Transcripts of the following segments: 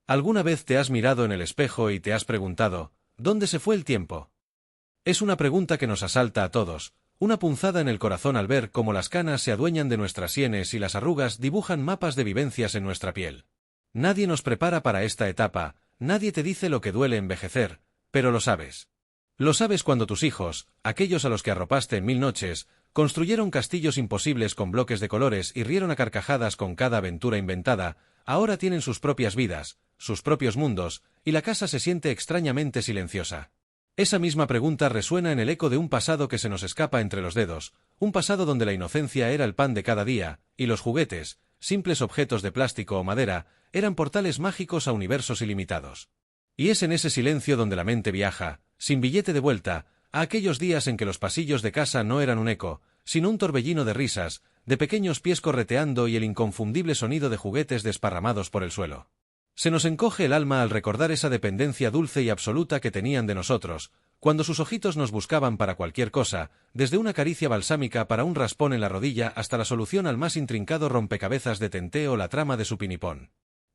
¿Alguna vez te has mirado en el espejo y te has preguntado, ¿dónde se fue el tiempo? Es una pregunta que nos asalta a todos, una punzada en el corazón al ver cómo las canas se adueñan de nuestras sienes y las arrugas dibujan mapas de vivencias en nuestra piel. Nadie nos prepara para esta etapa, nadie te dice lo que duele envejecer, pero lo sabes. Lo sabes cuando tus hijos, aquellos a los que arropaste en 1000 noches, construyeron castillos imposibles con bloques de colores y rieron a carcajadas con cada aventura inventada, ahora tienen sus propias vidas, sus propios mundos, y la casa se siente extrañamente silenciosa. Esa misma pregunta resuena en el eco de un pasado que se nos escapa entre los dedos, un pasado donde la inocencia era el pan de cada día, y los juguetes, simples objetos de plástico o madera, eran portales mágicos a universos ilimitados. Y es en ese silencio donde la mente viaja, sin billete de vuelta, a aquellos días en que los pasillos de casa no eran un eco, sino un torbellino de risas, de pequeños pies correteando y el inconfundible sonido de juguetes desparramados por el suelo. Se nos encoge el alma al recordar esa dependencia dulce y absoluta que tenían de nosotros, cuando sus ojitos nos buscaban para cualquier cosa, desde una caricia balsámica para un raspón en la rodilla hasta la solución al más intrincado rompecabezas de Tenté o la trama de su pinipón.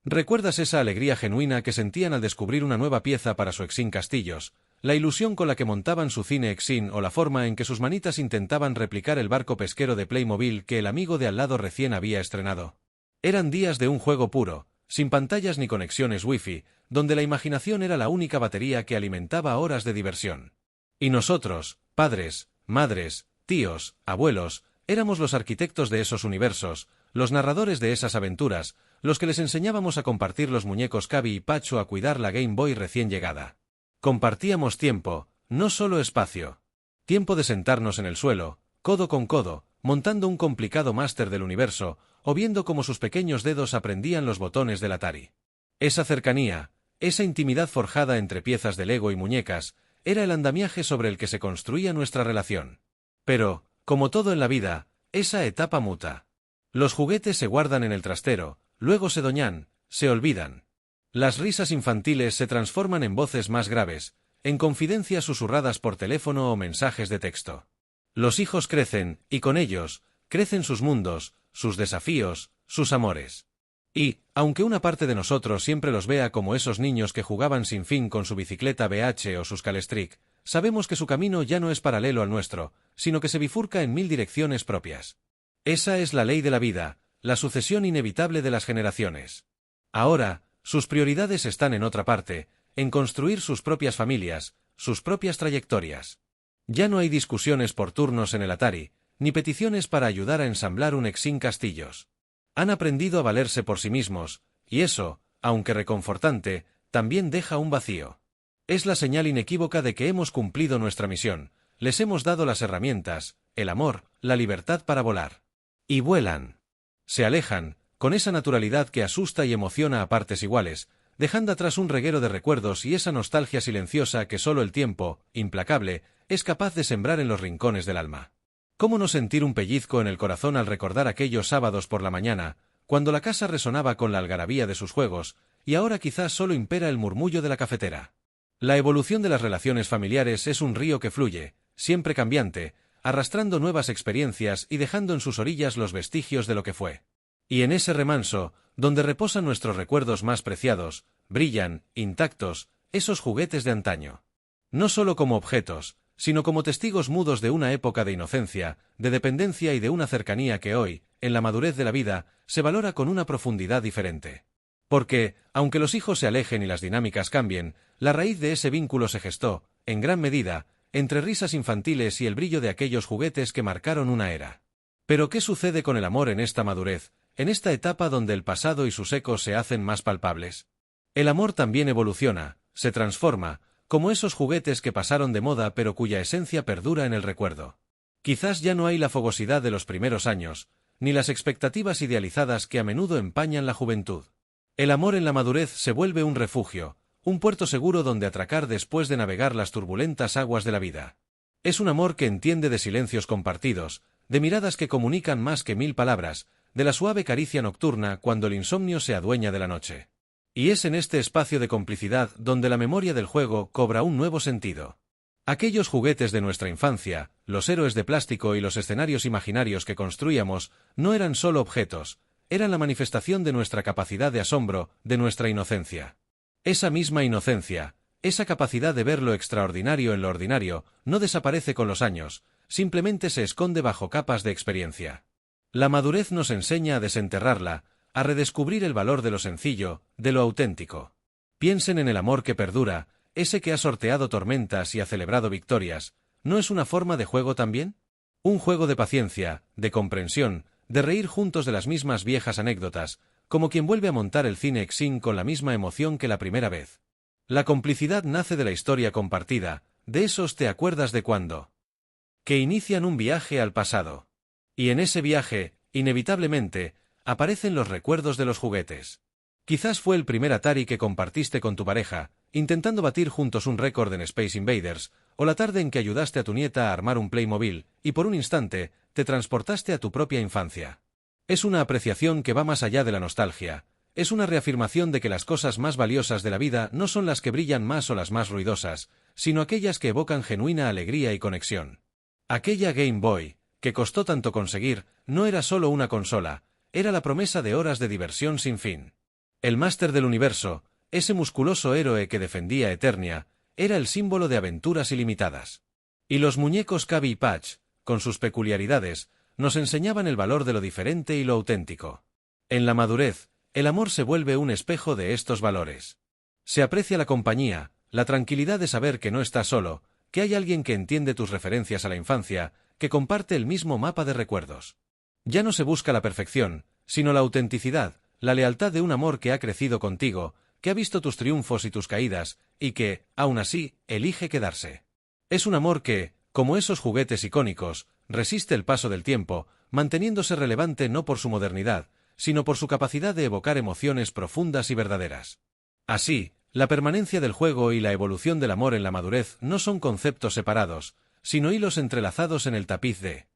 ¿Recuerdas esa alegría genuina que sentían al descubrir una nueva pieza para su Exin Castillos, la ilusión con la que montaban su cine Exin o la forma en que sus manitas intentaban replicar el barco pesquero de Playmobil que el amigo de al lado recién había estrenado? Eran días de un juego puro, sin pantallas ni conexiones wifi, donde la imaginación era la única batería que alimentaba horas de diversión. Y nosotros, padres, madres, tíos, abuelos, éramos los arquitectos de esos universos, los narradores de esas aventuras, los que les enseñábamos a compartir los muñecos Cabi y Pacho a cuidar la Game Boy recién llegada. Compartíamos tiempo, no solo espacio. Tiempo de sentarnos en el suelo, codo con codo, montando un complicado máster del universo, o viendo cómo sus pequeños dedos aprendían los botones del Atari. Esa cercanía, esa intimidad forjada entre piezas de Lego y muñecas, era el andamiaje sobre el que se construía nuestra relación. Pero, como todo en la vida, esa etapa muta. Los juguetes se guardan en el trastero, luego se doñan, se olvidan. Las risas infantiles se transforman en voces más graves, en confidencias susurradas por teléfono o mensajes de texto. Los hijos crecen, y con ellos, crecen sus mundos, sus desafíos, sus amores. Y, aunque una parte de nosotros siempre los vea como esos niños que jugaban sin fin con su bicicleta BH o sus Calestric, sabemos que su camino ya no es paralelo al nuestro, sino que se bifurca en 1000 direcciones propias. Esa es la ley de la vida, la sucesión inevitable de las generaciones. Ahora, sus prioridades están en otra parte, en construir sus propias familias, sus propias trayectorias. Ya no hay discusiones por turnos en el Atari, ni peticiones para ayudar a ensamblar un Exin Castillos. Han aprendido a valerse por sí mismos, y eso, aunque reconfortante, también deja un vacío. Es la señal inequívoca de que hemos cumplido nuestra misión, les hemos dado las herramientas, el amor, la libertad para volar. Y vuelan. Se alejan, con esa naturalidad que asusta y emociona a partes iguales, dejando atrás un reguero de recuerdos y esa nostalgia silenciosa que solo el tiempo, implacable, es capaz de sembrar en los rincones del alma. ¿Cómo no sentir un pellizco en el corazón al recordar aquellos sábados por la mañana, cuando la casa resonaba con la algarabía de sus juegos, y ahora quizás solo impera el murmullo de la cafetera? La evolución de las relaciones familiares es un río que fluye, siempre cambiante, arrastrando nuevas experiencias y dejando en sus orillas los vestigios de lo que fue. Y en ese remanso, donde reposan nuestros recuerdos más preciados, brillan, intactos, esos juguetes de antaño. No solo como objetos, sino como testigos mudos de una época de inocencia, de dependencia y de una cercanía que hoy, en la madurez de la vida, se valora con una profundidad diferente. Porque, aunque los hijos se alejen y las dinámicas cambien, la raíz de ese vínculo se gestó, en gran medida, entre risas infantiles y el brillo de aquellos juguetes que marcaron una era. Pero ¿qué sucede con el amor en esta madurez, en esta etapa donde el pasado y sus ecos se hacen más palpables? El amor también evoluciona, se transforma, como esos juguetes que pasaron de moda pero cuya esencia perdura en el recuerdo. Quizás ya no hay la fogosidad de los primeros años, ni las expectativas idealizadas que a menudo empañan la juventud. El amor en la madurez se vuelve un refugio, un puerto seguro donde atracar después de navegar las turbulentas aguas de la vida. Es un amor que entiende de silencios compartidos, de miradas que comunican más que 1000 palabras, de la suave caricia nocturna cuando el insomnio se adueña de la noche. Y es en este espacio de complicidad donde la memoria del juego cobra un nuevo sentido. Aquellos juguetes de nuestra infancia, los héroes de plástico y los escenarios imaginarios que construíamos, no eran solo objetos, eran la manifestación de nuestra capacidad de asombro, de nuestra inocencia. Esa misma inocencia, esa capacidad de ver lo extraordinario en lo ordinario, no desaparece con los años, simplemente se esconde bajo capas de experiencia. La madurez nos enseña a desenterrarla, a redescubrir el valor de lo sencillo, de lo auténtico. Piensen en el amor que perdura, ese que ha sorteado tormentas y ha celebrado victorias. ¿No es una forma de juego también? Un juego de paciencia, de comprensión, de reír juntos de las mismas viejas anécdotas, como quien vuelve a montar el cine Exin con la misma emoción que la primera vez. La complicidad nace de la historia compartida, de esos te acuerdas de cuándo, que inician un viaje al pasado. Y en ese viaje, inevitablemente, aparecen los recuerdos de los juguetes. Quizás fue el primer Atari que compartiste con tu pareja, intentando batir juntos un récord en Space Invaders, o la tarde en que ayudaste a tu nieta a armar un Playmobil, y por un instante, te transportaste a tu propia infancia. Es una apreciación que va más allá de la nostalgia. Es una reafirmación de que las cosas más valiosas de la vida no son las que brillan más o las más ruidosas, sino aquellas que evocan genuina alegría y conexión. Aquella Game Boy, que costó tanto conseguir, no era solo una consola, era la promesa de horas de diversión sin fin. El máster del universo, ese musculoso héroe que defendía Eternia, era el símbolo de aventuras ilimitadas. Y los muñecos Cabbie y Patch, con sus peculiaridades, nos enseñaban el valor de lo diferente y lo auténtico. En la madurez, el amor se vuelve un espejo de estos valores. Se aprecia la compañía, la tranquilidad de saber que no estás solo, que hay alguien que entiende tus referencias a la infancia, que comparte el mismo mapa de recuerdos. Ya no se busca la perfección, sino la autenticidad, la lealtad de un amor que ha crecido contigo, que ha visto tus triunfos y tus caídas, y que, aún así, elige quedarse. Es un amor que, como esos juguetes icónicos, resiste el paso del tiempo, manteniéndose relevante no por su modernidad, sino por su capacidad de evocar emociones profundas y verdaderas. Así, la permanencia del juego y la evolución del amor en la madurez no son conceptos separados, sino hilos entrelazados en el tapiz de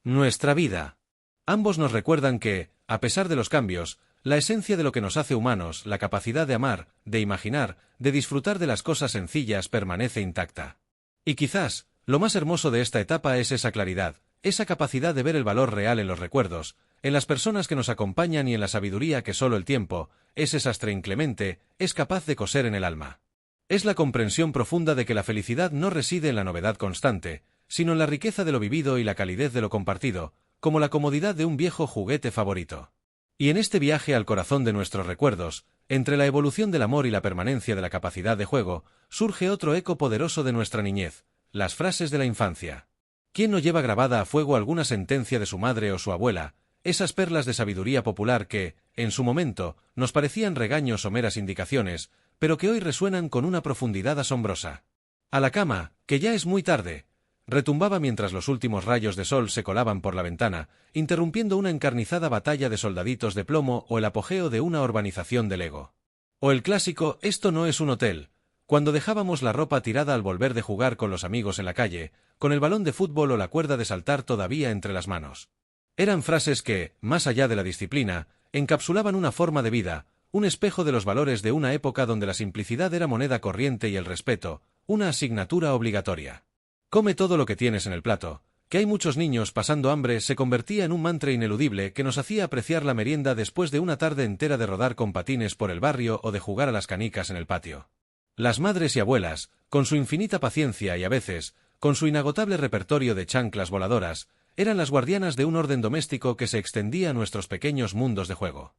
nuestra vida. Ambos nos recuerdan que, a pesar de los cambios, la esencia de lo que nos hace humanos, la capacidad de amar, de imaginar, de disfrutar de las cosas sencillas permanece intacta. Y quizás, lo más hermoso de esta etapa es esa claridad, esa capacidad de ver el valor real en los recuerdos, en las personas que nos acompañan y en la sabiduría que solo el tiempo, ese sastre inclemente, es capaz de coser en el alma. Es la comprensión profunda de que la felicidad no reside en la novedad constante, sino en la riqueza de lo vivido y la calidez de lo compartido, como la comodidad de un viejo juguete favorito. Y en este viaje al corazón de nuestros recuerdos, entre la evolución del amor y la permanencia de la capacidad de juego, surge otro eco poderoso de nuestra niñez, las frases de la infancia. ¿Quién no lleva grabada a fuego alguna sentencia de su madre o su abuela, esas perlas de sabiduría popular que, en su momento, nos parecían regaños o meras indicaciones, pero que hoy resuenan con una profundidad asombrosa? A la cama, que ya es muy tarde, retumbaba mientras los últimos rayos de sol se colaban por la ventana, interrumpiendo una encarnizada batalla de soldaditos de plomo o el apogeo de una urbanización de Lego. O el clásico «esto no es un hotel», cuando dejábamos la ropa tirada al volver de jugar con los amigos en la calle, con el balón de fútbol o la cuerda de saltar todavía entre las manos. Eran frases que, más allá de la disciplina, encapsulaban una forma de vida, un espejo de los valores de una época donde la simplicidad era moneda corriente y el respeto, una asignatura obligatoria. Come todo lo que tienes en el plato, que hay muchos niños pasando hambre se convertía en un mantra ineludible que nos hacía apreciar la merienda después de una tarde entera de rodar con patines por el barrio o de jugar a las canicas en el patio. Las madres y abuelas, con su infinita paciencia y a veces, con su inagotable repertorio de chanclas voladoras, eran las guardianas de un orden doméstico que se extendía a nuestros pequeños mundos de juego.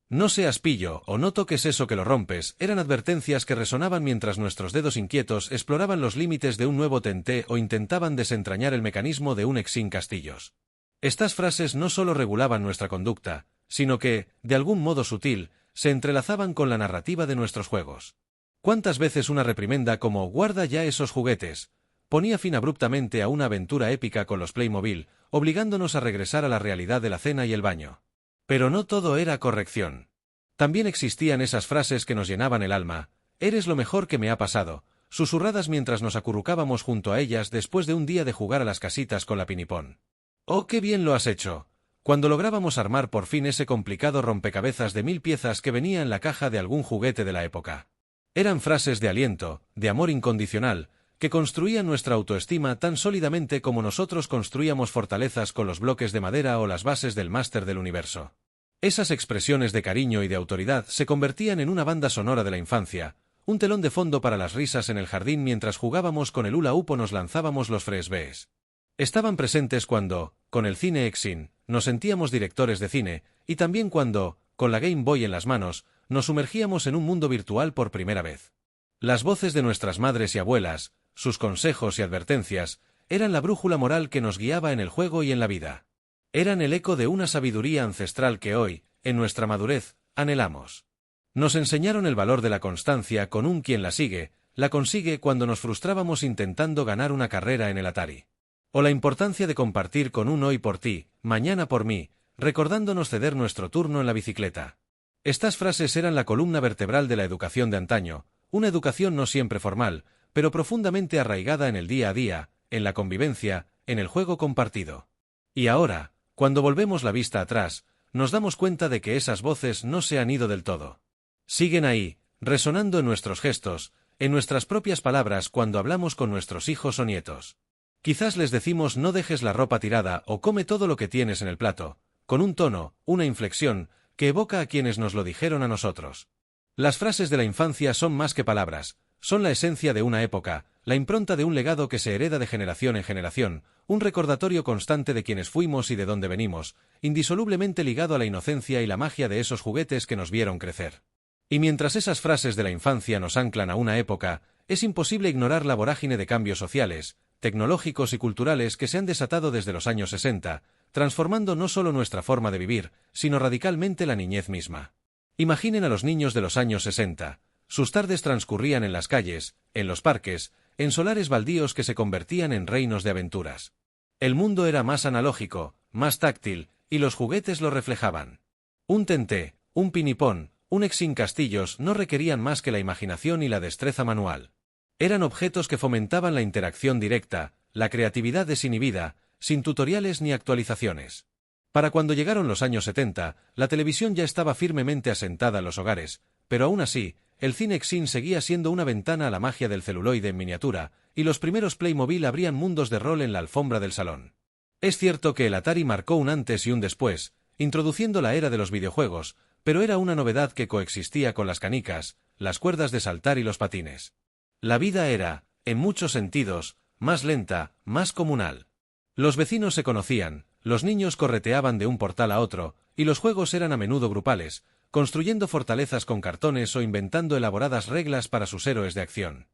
No seas pillo o no toques eso que lo rompes, eran advertencias que resonaban mientras nuestros dedos inquietos exploraban los límites de un nuevo tenté o intentaban desentrañar el mecanismo de un Exin Castillos. Estas frases no solo regulaban nuestra conducta, sino que, de algún modo sutil, se entrelazaban con la narrativa de nuestros juegos. ¿Cuántas veces una reprimenda como «guarda ya esos juguetes» ponía fin abruptamente a una aventura épica con los Playmobil, obligándonos a regresar a la realidad de la cena y el baño? Pero no todo era corrección. También existían esas frases que nos llenaban el alma, «eres lo mejor que me ha pasado», susurradas mientras nos acurrucábamos junto a ellas después de un día de jugar a las casitas con la pinipón. «Oh, qué bien lo has hecho», cuando lográbamos armar por fin ese complicado rompecabezas de 1000 piezas que venía en la caja de algún juguete de la época. Eran frases de aliento, de amor incondicional, que construían nuestra autoestima tan sólidamente como nosotros construíamos fortalezas con los bloques de madera o las bases del máster del universo. Esas expresiones de cariño y de autoridad se convertían en una banda sonora de la infancia, un telón de fondo para las risas en el jardín mientras jugábamos con el hula hoop o nos lanzábamos los frisbees. Estaban presentes cuando, con el cine Exin, nos sentíamos directores de cine, y también cuando, con la Game Boy en las manos, nos sumergíamos en un mundo virtual por primera vez. Las voces de nuestras madres y abuelas, sus consejos y advertencias, eran la brújula moral que nos guiaba en el juego y en la vida. Eran el eco de una sabiduría ancestral que hoy, en nuestra madurez, anhelamos. Nos enseñaron el valor de la constancia con un quien la consigue cuando nos frustrábamos intentando ganar una carrera en el Atari. O la importancia de compartir con un hoy por ti, mañana por mí, recordándonos ceder nuestro turno en la bicicleta. Estas frases eran la columna vertebral de la educación de antaño, una educación no siempre formal, pero profundamente arraigada en el día a día, en la convivencia, en el juego compartido. Y ahora, cuando volvemos la vista atrás, nos damos cuenta de que esas voces no se han ido del todo. Siguen ahí, resonando en nuestros gestos, en nuestras propias palabras cuando hablamos con nuestros hijos o nietos. Quizás les decimos no dejes la ropa tirada o come todo lo que tienes en el plato, con un tono, una inflexión, que evoca a quienes nos lo dijeron a nosotros. Las frases de la infancia son más que palabras, son la esencia de una época, la impronta de un legado que se hereda de generación en generación, un recordatorio constante de quiénes fuimos y de dónde venimos, indisolublemente ligado a la inocencia y la magia de esos juguetes que nos vieron crecer. Y mientras esas frases de la infancia nos anclan a una época, es imposible ignorar la vorágine de cambios sociales, tecnológicos y culturales que se han desatado desde los años 60, transformando no solo nuestra forma de vivir, sino radicalmente la niñez misma. Imaginen a los niños de los años 60. Sus tardes transcurrían en las calles, en los parques, en solares baldíos que se convertían en reinos de aventuras. El mundo era más analógico, más táctil, y los juguetes lo reflejaban. Un tenté, un pinipón, un Exin Castillos no requerían más que la imaginación y la destreza manual. Eran objetos que fomentaban la interacción directa, la creatividad desinhibida, sin tutoriales ni actualizaciones. Para cuando llegaron los años 70, la televisión ya estaba firmemente asentada en los hogares, pero aún así, el cine Exin seguía siendo una ventana a la magia del celuloide en miniatura, y los primeros Playmobil abrían mundos de rol en la alfombra del salón. Es cierto que el Atari marcó un antes y un después, introduciendo la era de los videojuegos, pero era una novedad que coexistía con las canicas, las cuerdas de saltar y los patines. La vida era, en muchos sentidos, más lenta, más comunal. Los vecinos se conocían, los niños correteaban de un portal a otro, y los juegos eran a menudo grupales, construyendo fortalezas con cartones o inventando elaboradas reglas para sus héroes de acción.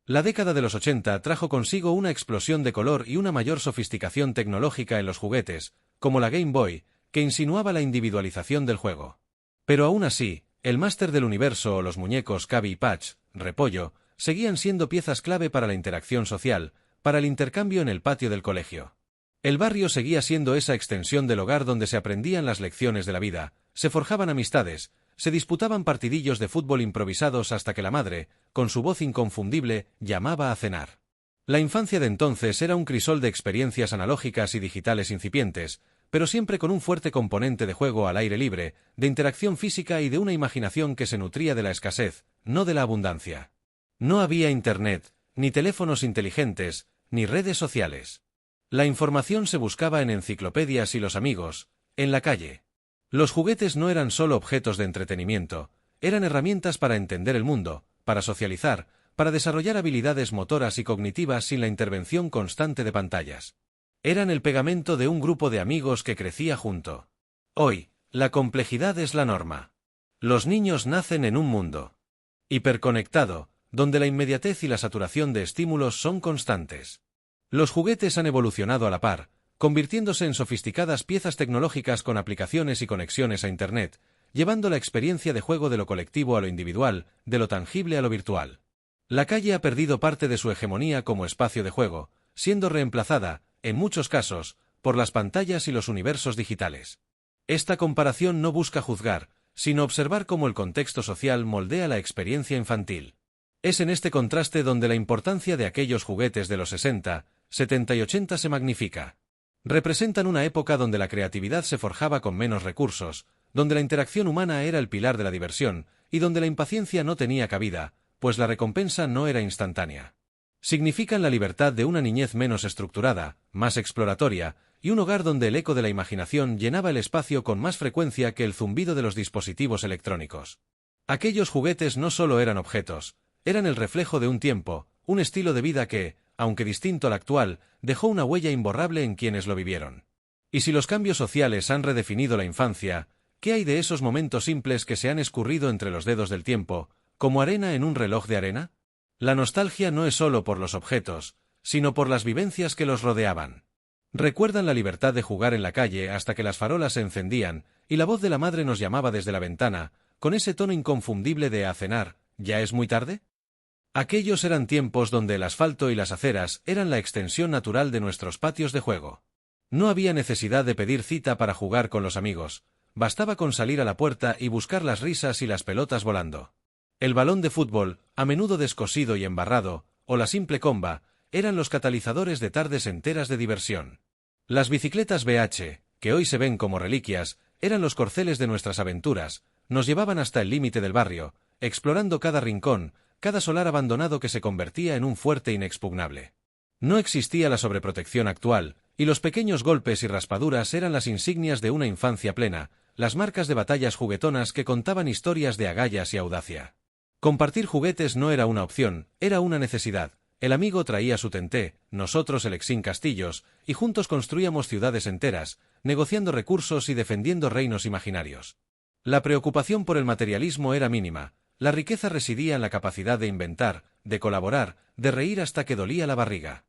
La década de los 80 trajo consigo una explosión de color y una mayor sofisticación tecnológica en los juguetes, como la Game Boy, que insinuaba la individualización del juego. Pero aún así, el Máster del Universo o los muñecos Cabi y Patch, Repollo, seguían siendo piezas clave para la interacción social, para el intercambio en el patio del colegio. El barrio seguía siendo esa extensión del hogar donde se aprendían las lecciones de la vida, se forjaban amistades, se disputaban partidillos de fútbol improvisados hasta que la madre, con su voz inconfundible, llamaba a cenar. La infancia de entonces era un crisol de experiencias analógicas y digitales incipientes, pero siempre con un fuerte componente de juego al aire libre, de interacción física y de una imaginación que se nutría de la escasez, no de la abundancia. No había internet, ni teléfonos inteligentes, ni redes sociales. La información se buscaba en enciclopedias y los amigos, en la calle. Los juguetes no eran solo objetos de entretenimiento, eran herramientas para entender el mundo, para socializar, para desarrollar habilidades motoras y cognitivas sin la intervención constante de pantallas. Eran el pegamento de un grupo de amigos que crecía junto. Hoy, la complejidad es la norma. Los niños nacen en un mundo hiperconectado, donde la inmediatez y la saturación de estímulos son constantes. Los juguetes han evolucionado a la par, convirtiéndose en sofisticadas piezas tecnológicas con aplicaciones y conexiones a Internet, llevando la experiencia de juego de lo colectivo a lo individual, de lo tangible a lo virtual. La calle ha perdido parte de su hegemonía como espacio de juego, siendo reemplazada, en muchos casos, por las pantallas y los universos digitales. Esta comparación no busca juzgar, sino observar cómo el contexto social moldea la experiencia infantil. Es en este contraste donde la importancia de aquellos juguetes de los 60, 70 y 80 se magnifica. Representan una época donde la creatividad se forjaba con menos recursos, donde la interacción humana era el pilar de la diversión, y donde la impaciencia no tenía cabida, pues la recompensa no era instantánea. Significan la libertad de una niñez menos estructurada, más exploratoria, y un hogar donde el eco de la imaginación llenaba el espacio con más frecuencia que el zumbido de los dispositivos electrónicos. Aquellos juguetes no solo eran objetos, eran el reflejo de un tiempo, un estilo de vida que, aunque distinto al actual, dejó una huella imborrable en quienes lo vivieron. Y si los cambios sociales han redefinido la infancia, ¿qué hay de esos momentos simples que se han escurrido entre los dedos del tiempo, como arena en un reloj de arena? La nostalgia no es solo por los objetos, sino por las vivencias que los rodeaban. Recuerdan la libertad de jugar en la calle hasta que las farolas se encendían y la voz de la madre nos llamaba desde la ventana, con ese tono inconfundible de «a cenar, ¿ya es muy tarde?». Aquellos eran tiempos donde el asfalto y las aceras eran la extensión natural de nuestros patios de juego. No había necesidad de pedir cita para jugar con los amigos, bastaba con salir a la puerta y buscar las risas y las pelotas volando. El balón de fútbol, a menudo descosido y embarrado, o la simple comba, eran los catalizadores de tardes enteras de diversión. Las bicicletas BH, que hoy se ven como reliquias, eran los corceles de nuestras aventuras, nos llevaban hasta el límite del barrio, explorando cada rincón, cada solar abandonado que se convertía en un fuerte inexpugnable. No existía la sobreprotección actual, y los pequeños golpes y raspaduras eran las insignias de una infancia plena, las marcas de batallas juguetonas que contaban historias de agallas y audacia. Compartir juguetes no era una opción, era una necesidad. El amigo traía su tenté, nosotros el Exin Castillos, y juntos construíamos ciudades enteras, negociando recursos y defendiendo reinos imaginarios. La preocupación por el materialismo era mínima, la riqueza residía en la capacidad de inventar, de colaborar, de reír hasta que dolía la barriga.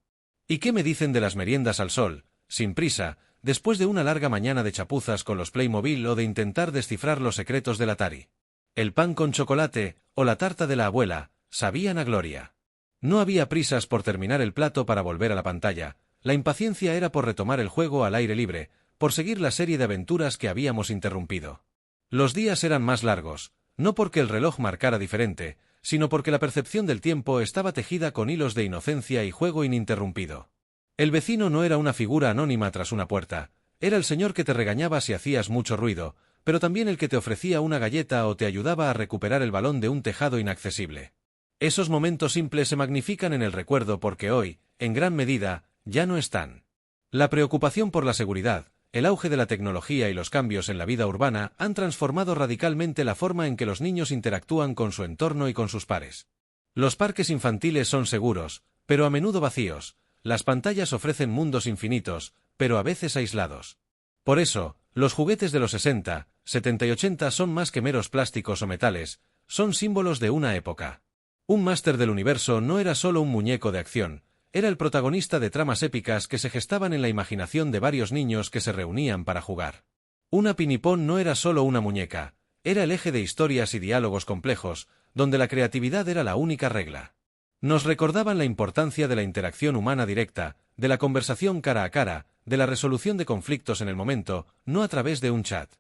¿Y qué me dicen de las meriendas al sol, sin prisa, después de una larga mañana de chapuzas con los Playmobil o de intentar descifrar los secretos del Atari? El pan con chocolate, o la tarta de la abuela, sabían a gloria. No había prisas por terminar el plato para volver a la pantalla, la impaciencia era por retomar el juego al aire libre, por seguir la serie de aventuras que habíamos interrumpido. Los días eran más largos, no porque el reloj marcara diferente, sino porque la percepción del tiempo estaba tejida con hilos de inocencia y juego ininterrumpido. El vecino no era una figura anónima tras una puerta, era el señor que te regañaba si hacías mucho ruido, pero también el que te ofrecía una galleta o te ayudaba a recuperar el balón de un tejado inaccesible. Esos momentos simples se magnifican en el recuerdo porque hoy, en gran medida, ya no están. La preocupación por la seguridad, el auge de la tecnología y los cambios en la vida urbana han transformado radicalmente la forma en que los niños interactúan con su entorno y con sus pares. Los parques infantiles son seguros, pero a menudo vacíos, las pantallas ofrecen mundos infinitos, pero a veces aislados. Por eso, los juguetes de los 60, 70 y 80 son más que meros plásticos o metales, son símbolos de una época. Un máster del universo no era solo un muñeco de acción, era el protagonista de tramas épicas que se gestaban en la imaginación de varios niños que se reunían para jugar. Una pinipón no era solo una muñeca, era el eje de historias y diálogos complejos, donde la creatividad era la única regla. Nos recordaban la importancia de la interacción humana directa, de la conversación cara a cara, de la resolución de conflictos en el momento, no a través de un chat.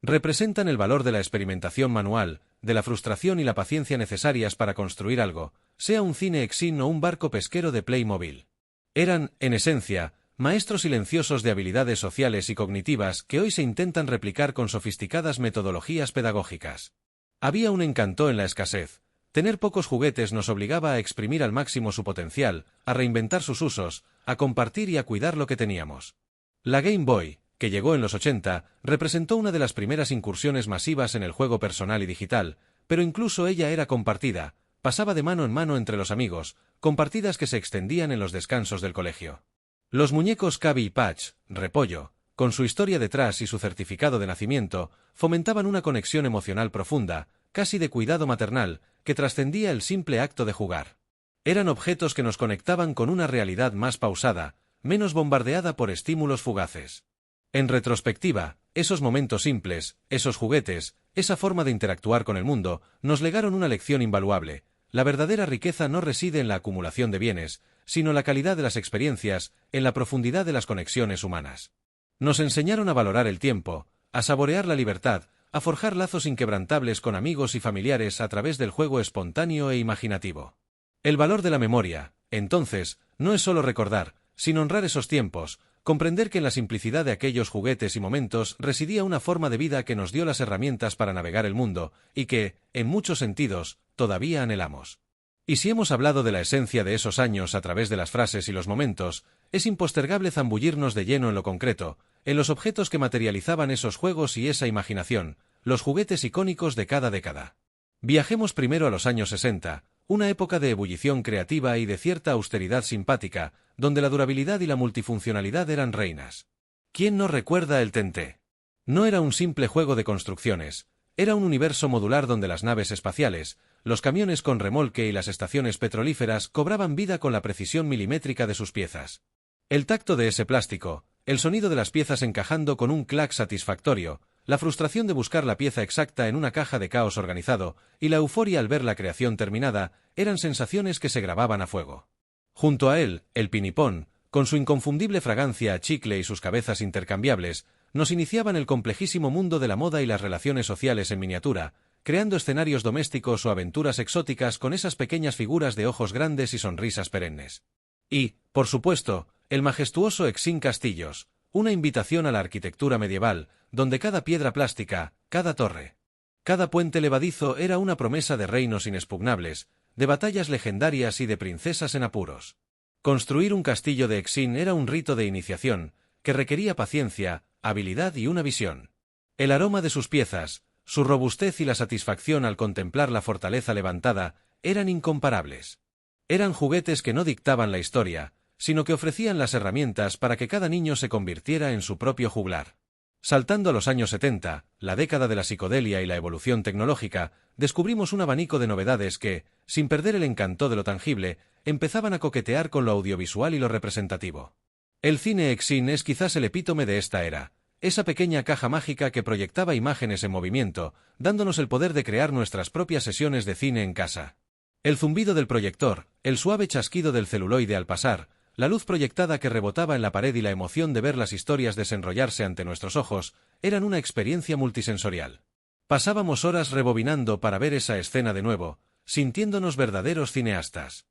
Representan el valor de la experimentación manual, de la frustración y la paciencia necesarias para construir algo, sea un cine Exin o un barco pesquero de Playmobil. Eran, en esencia, maestros silenciosos de habilidades sociales y cognitivas que hoy se intentan replicar con sofisticadas metodologías pedagógicas. Había un encanto en la escasez. Tener pocos juguetes nos obligaba a exprimir al máximo su potencial, a reinventar sus usos, a compartir y a cuidar lo que teníamos. La Game Boy, que llegó en los 80, representó una de las primeras incursiones masivas en el juego personal y digital, pero incluso ella era compartida, pasaba de mano en mano entre los amigos, compartidas que se extendían en los descansos del colegio. Los muñecos Cabi y Patch, Repollo, con su historia detrás y su certificado de nacimiento, fomentaban una conexión emocional profunda, casi de cuidado maternal, que trascendía el simple acto de jugar. Eran objetos que nos conectaban con una realidad más pausada, menos bombardeada por estímulos fugaces. En retrospectiva, esos momentos simples, esos juguetes, esa forma de interactuar con el mundo, nos legaron una lección invaluable. La verdadera riqueza no reside en la acumulación de bienes, sino en la calidad de las experiencias, en la profundidad de las conexiones humanas. Nos enseñaron a valorar el tiempo, a saborear la libertad, a forjar lazos inquebrantables con amigos y familiares a través del juego espontáneo e imaginativo. El valor de la memoria, entonces, no es solo recordar, sino honrar esos tiempos, comprender que en la simplicidad de aquellos juguetes y momentos residía una forma de vida que nos dio las herramientas para navegar el mundo, y que, en muchos sentidos, todavía anhelamos. Y si hemos hablado de la esencia de esos años a través de las frases y los momentos, es impostergable zambullirnos de lleno en lo concreto, en los objetos que materializaban esos juegos y esa imaginación, los juguetes icónicos de cada década. Viajemos primero a los años 60, una época de ebullición creativa y de cierta austeridad simpática, donde la durabilidad y la multifuncionalidad eran reinas. ¿Quién no recuerda el Tenté? No era un simple juego de construcciones, era un universo modular donde las naves espaciales, los camiones con remolque y las estaciones petrolíferas cobraban vida con la precisión milimétrica de sus piezas. El tacto de ese plástico, el sonido de las piezas encajando con un clac satisfactorio, la frustración de buscar la pieza exacta en una caja de caos organizado, y la euforia al ver la creación terminada, eran sensaciones que se grababan a fuego. Junto a él, el pinipón, con su inconfundible fragancia a chicle y sus cabezas intercambiables, nos iniciaban el complejísimo mundo de la moda y las relaciones sociales en miniatura, creando escenarios domésticos o aventuras exóticas con esas pequeñas figuras de ojos grandes y sonrisas perennes. Y, por supuesto, el majestuoso Exin Castillos, una invitación a la arquitectura medieval, donde cada piedra plástica, cada torre, cada puente levadizo era una promesa de reinos inexpugnables, de batallas legendarias y de princesas en apuros. Construir un castillo de Exin era un rito de iniciación, que requería paciencia, habilidad y una visión. El aroma de sus piezas, su robustez y la satisfacción al contemplar la fortaleza levantada, eran incomparables. Eran juguetes que no dictaban la historia, sino que ofrecían las herramientas para que cada niño se convirtiera en su propio juglar. Saltando a los años 70, la década de la psicodelia y la evolución tecnológica, descubrimos un abanico de novedades que, sin perder el encanto de lo tangible, empezaban a coquetear con lo audiovisual y lo representativo. El cine Exin es quizás el epítome de esta era, esa pequeña caja mágica que proyectaba imágenes en movimiento, dándonos el poder de crear nuestras propias sesiones de cine en casa. El zumbido del proyector, el suave chasquido del celuloide al pasar, la luz proyectada que rebotaba en la pared y la emoción de ver las historias desenrollarse ante nuestros ojos, eran una experiencia multisensorial. Pasábamos horas rebobinando para ver esa escena de nuevo, sintiéndonos verdaderos cineastas.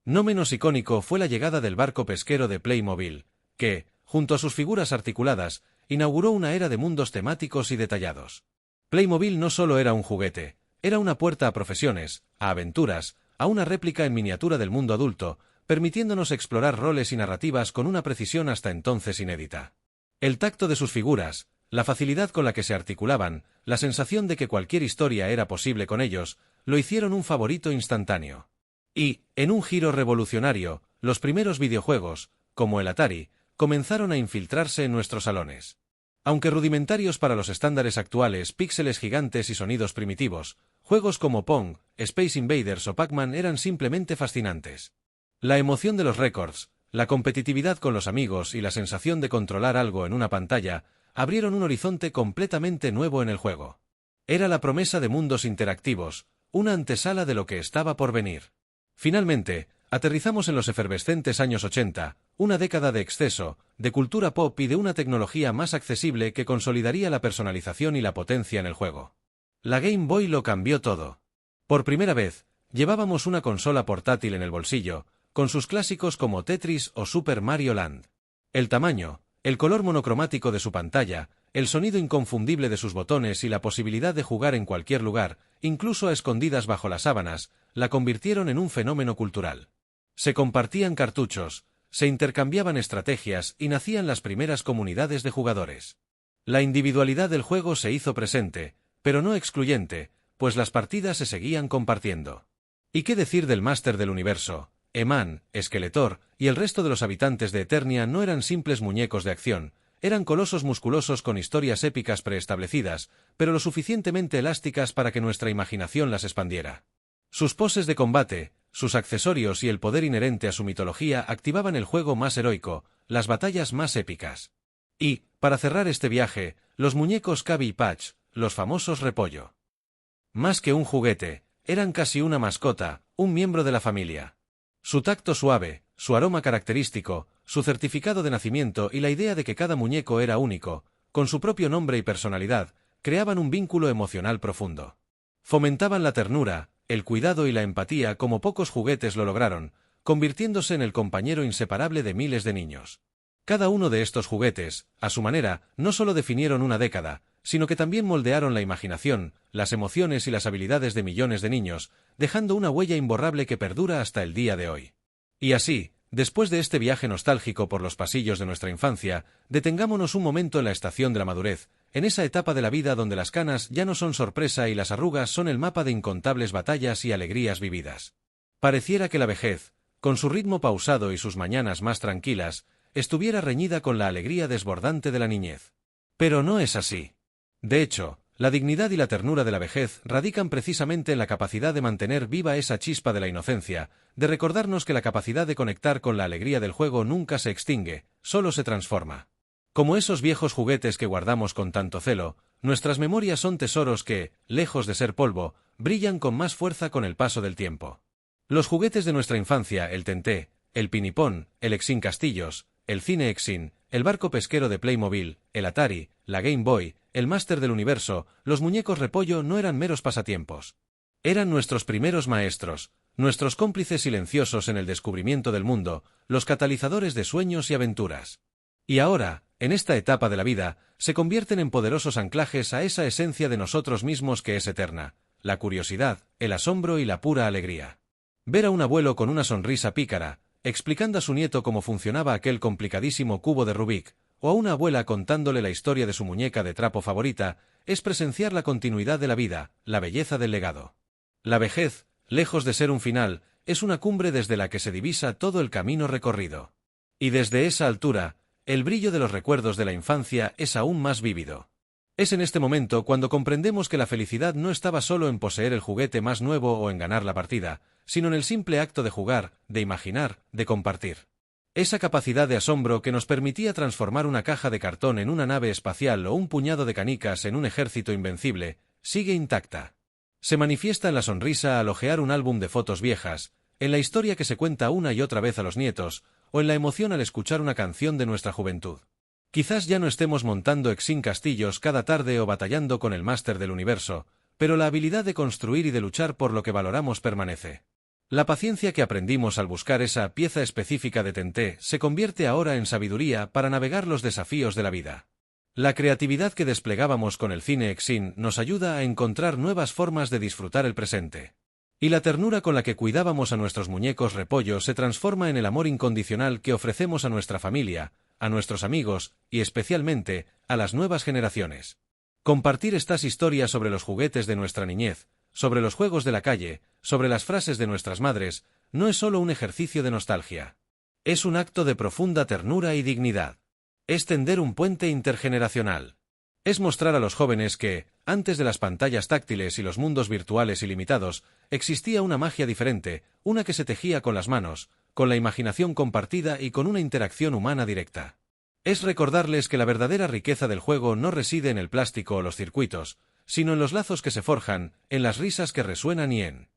No menos icónico fue la llegada del barco pesquero de Playmobil, que, junto a sus figuras articuladas, inauguró una era de mundos temáticos y detallados. Playmobil no solo era un juguete, era una puerta a profesiones, a aventuras, a una réplica en miniatura del mundo adulto, permitiéndonos explorar roles y narrativas con una precisión hasta entonces inédita. El tacto de sus figuras, la facilidad con la que se articulaban, la sensación de que cualquier historia era posible con ellos, lo hicieron un favorito instantáneo. Y, en un giro revolucionario, los primeros videojuegos, como el Atari, comenzaron a infiltrarse en nuestros salones. Aunque rudimentarios para los estándares actuales, píxeles gigantes y sonidos primitivos, juegos como Pong, Space Invaders o Pac-Man eran simplemente fascinantes. La emoción de los récords, la competitividad con los amigos y la sensación de controlar algo en una pantalla abrieron un horizonte completamente nuevo en el juego. Era la promesa de mundos interactivos, una antesala de lo que estaba por venir. Finalmente, aterrizamos en los efervescentes años 80, una década de exceso, de cultura pop y de una tecnología más accesible que consolidaría la personalización y la potencia en el juego. La Game Boy lo cambió todo. Por primera vez, llevábamos una consola portátil en el bolsillo, con sus clásicos como Tetris o Super Mario Land. El tamaño, el color monocromático de su pantalla, el sonido inconfundible de sus botones y la posibilidad de jugar en cualquier lugar, incluso a escondidas bajo las sábanas, la convirtieron en un fenómeno cultural. Se compartían cartuchos, se intercambiaban estrategias y nacían las primeras comunidades de jugadores. La individualidad del juego se hizo presente, pero no excluyente, pues las partidas se seguían compartiendo. ¿Y qué decir del máster del universo? Eman, Skeletor y el resto de los habitantes de Eternia no eran simples muñecos de acción, eran colosos musculosos con historias épicas preestablecidas, pero lo suficientemente elásticas para que nuestra imaginación las expandiera. Sus poses de combate, sus accesorios y el poder inherente a su mitología activaban el juego más heroico, las batallas más épicas. Y, para cerrar este viaje, los muñecos Cabi y Patch, los famosos repollo. Más que un juguete, eran casi una mascota, un miembro de la familia. Su tacto suave, su aroma característico, su certificado de nacimiento y la idea de que cada muñeco era único, con su propio nombre y personalidad, creaban un vínculo emocional profundo. Fomentaban la ternura, el cuidado y la empatía como pocos juguetes lo lograron, convirtiéndose en el compañero inseparable de miles de niños. Cada uno de estos juguetes, a su manera, no solo definieron una década, sino que también moldearon la imaginación, las emociones y las habilidades de millones de niños, dejando una huella imborrable que perdura hasta el día de hoy. Y así, después de este viaje nostálgico por los pasillos de nuestra infancia, detengámonos un momento en la estación de la madurez, en esa etapa de la vida donde las canas ya no son sorpresa y las arrugas son el mapa de incontables batallas y alegrías vividas. Pareciera que la vejez, con su ritmo pausado y sus mañanas más tranquilas, estuviera reñida con la alegría desbordante de la niñez. Pero no es así. De hecho, la dignidad y la ternura de la vejez radican precisamente en la capacidad de mantener viva esa chispa de la inocencia, de recordarnos que la capacidad de conectar con la alegría del juego nunca se extingue, solo se transforma. Como esos viejos juguetes que guardamos con tanto celo, nuestras memorias son tesoros que, lejos de ser polvo, brillan con más fuerza con el paso del tiempo. Los juguetes de nuestra infancia, el tenté, el pinipón, el Exin Castillos, el Cine Exin, el barco pesquero de Playmobil, el Atari, la Game Boy, el Máster del Universo, los muñecos repollo no eran meros pasatiempos. Eran nuestros primeros maestros, nuestros cómplices silenciosos en el descubrimiento del mundo, los catalizadores de sueños y aventuras. Y ahora, en esta etapa de la vida, se convierten en poderosos anclajes a esa esencia de nosotros mismos que es eterna, la curiosidad, el asombro y la pura alegría. Ver a un abuelo con una sonrisa pícara, explicando a su nieto cómo funcionaba aquel complicadísimo cubo de Rubik, o a una abuela contándole la historia de su muñeca de trapo favorita, es presenciar la continuidad de la vida, la belleza del legado. La vejez, lejos de ser un final, es una cumbre desde la que se divisa todo el camino recorrido. Y desde esa altura, el brillo de los recuerdos de la infancia es aún más vívido. Es en este momento cuando comprendemos que la felicidad no estaba solo en poseer el juguete más nuevo o en ganar la partida, sino en el simple acto de jugar, de imaginar, de compartir. Esa capacidad de asombro que nos permitía transformar una caja de cartón en una nave espacial o un puñado de canicas en un ejército invencible, sigue intacta. Se manifiesta en la sonrisa al hojear un álbum de fotos viejas, en la historia que se cuenta una y otra vez a los nietos, o en la emoción al escuchar una canción de nuestra juventud. Quizás ya no estemos montando Exin Castillos cada tarde o batallando con el Máster del Universo, pero la habilidad de construir y de luchar por lo que valoramos permanece. La paciencia que aprendimos al buscar esa pieza específica de tenté se convierte ahora en sabiduría para navegar los desafíos de la vida. La creatividad que desplegábamos con el Cine Exin nos ayuda a encontrar nuevas formas de disfrutar el presente. Y la ternura con la que cuidábamos a nuestros muñecos repollo se transforma en el amor incondicional que ofrecemos a nuestra familia, a nuestros amigos y especialmente a las nuevas generaciones. Compartir estas historias sobre los juguetes de nuestra niñez, sobre los juegos de la calle, sobre las frases de nuestras madres, no es solo un ejercicio de nostalgia. Es un acto de profunda ternura y dignidad. Es tender un puente intergeneracional. Es mostrar a los jóvenes que, antes de las pantallas táctiles y los mundos virtuales ilimitados, existía una magia diferente, una que se tejía con las manos, con la imaginación compartida y con una interacción humana directa. Es recordarles que la verdadera riqueza del juego no reside en el plástico o los circuitos, sino en los lazos que se forjan, en las risas que resuenan y en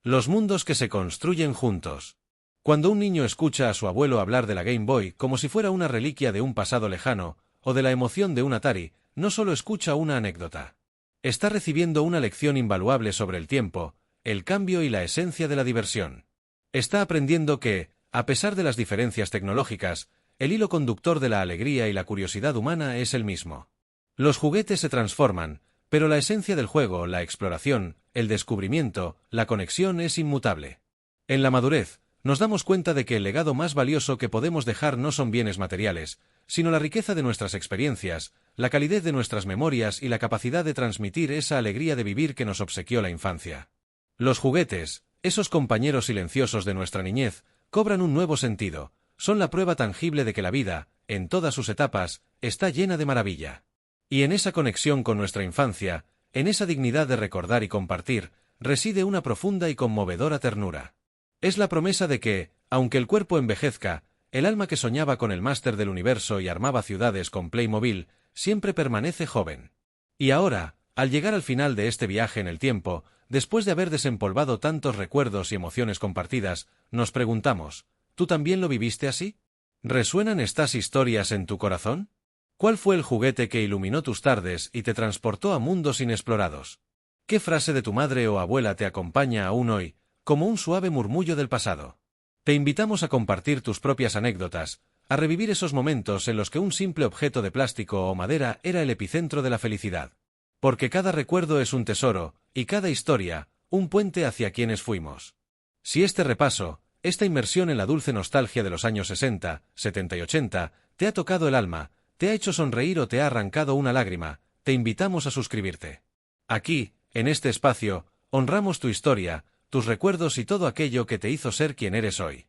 los mundos que se construyen juntos. Cuando un niño escucha a su abuelo hablar de la Game Boy como si fuera una reliquia de un pasado lejano, o de la emoción de un Atari, no solo escucha una anécdota. Está recibiendo una lección invaluable sobre el tiempo, el cambio y la esencia de la diversión. Está aprendiendo que, a pesar de las diferencias tecnológicas, el hilo conductor de la alegría y la curiosidad humana es el mismo. Los juguetes se transforman, pero la esencia del juego, la exploración, el descubrimiento, la conexión es inmutable. En la madurez, nos damos cuenta de que el legado más valioso que podemos dejar no son bienes materiales, sino la riqueza de nuestras experiencias, la calidez de nuestras memorias y la capacidad de transmitir esa alegría de vivir que nos obsequió la infancia. Los juguetes, esos compañeros silenciosos de nuestra niñez, cobran un nuevo sentido, son la prueba tangible de que la vida, en todas sus etapas, está llena de maravilla. Y en esa conexión con nuestra infancia, en esa dignidad de recordar y compartir, reside una profunda y conmovedora ternura. Es la promesa de que, aunque el cuerpo envejezca, el alma que soñaba con el Máster del Universo y armaba ciudades con Playmobil, siempre permanece joven. Y ahora, al llegar al final de este viaje en el tiempo, después de haber desempolvado tantos recuerdos y emociones compartidas, nos preguntamos, ¿tú también lo viviste así? ¿Resuenan estas historias en tu corazón? ¿Cuál fue el juguete que iluminó tus tardes y te transportó a mundos inexplorados? ¿Qué frase de tu madre o abuela te acompaña aún hoy, como un suave murmullo del pasado? Te invitamos a compartir tus propias anécdotas, a revivir esos momentos en los que un simple objeto de plástico o madera era el epicentro de la felicidad. Porque cada recuerdo es un tesoro, y cada historia, un puente hacia quienes fuimos. Si este repaso, esta inmersión en la dulce nostalgia de los años 60, 70 y 80, te ha tocado el alma, te ha hecho sonreír o te ha arrancado una lágrima, te invitamos a suscribirte. Aquí, en este espacio, honramos tu historia, tus recuerdos y todo aquello que te hizo ser quien eres hoy.